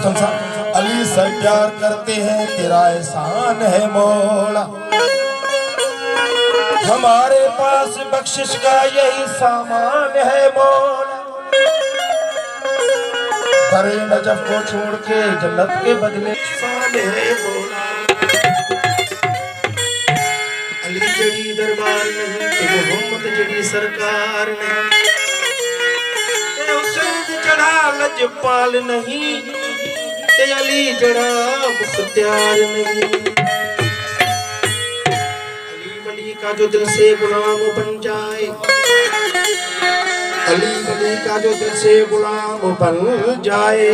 संसार अली से प्यार करते हैं, तेरा एहसान है मौला। हमारे पास बख्शिश का यही सामान है मौला। दरे नजफ को छोड़ के जन्नत के बदले साल है मौला। अली जड़ी दरबार नहीं ते मोहम्मद जड़ी सरकार नहीं, ते हुसैन जड़ा लजपाल नहीं, ते अली जड़ा मुख्तियार नहीं। अली वली का जो दिल से गुलाम बन जाए, अली वली का जो दिल से गुलाम बन जाए,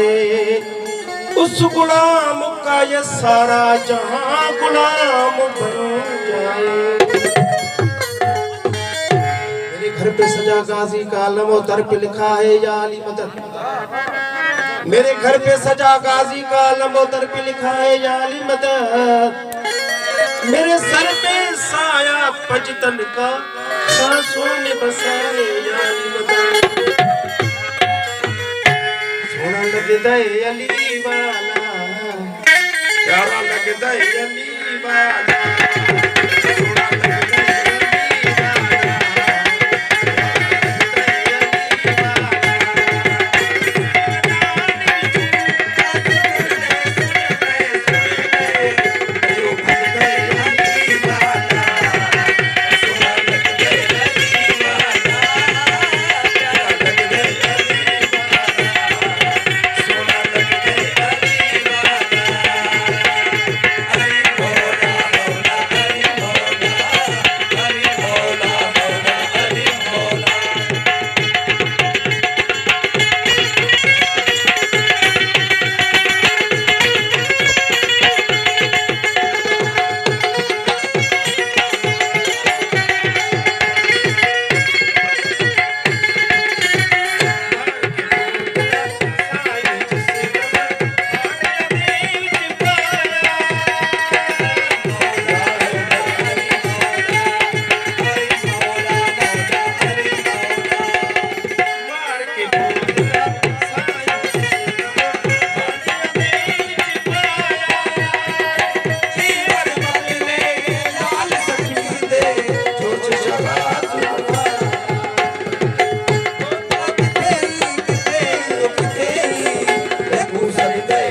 उस गुलाम का ये सारा जहां गुलाम बन जाए। मेरे घर पे सजा गाजी का आलम और दर पे लिखा है या अली मदद। मेरे घर पे सजा गाजी का आलम और दर पे लिखा है या अली मदद। मेरे सर पे साया पजतन का सांसों में बसाए या अली मदद। सोना लगदा है अली वाला, प्यारा लगदा है अली वाला। Sunday.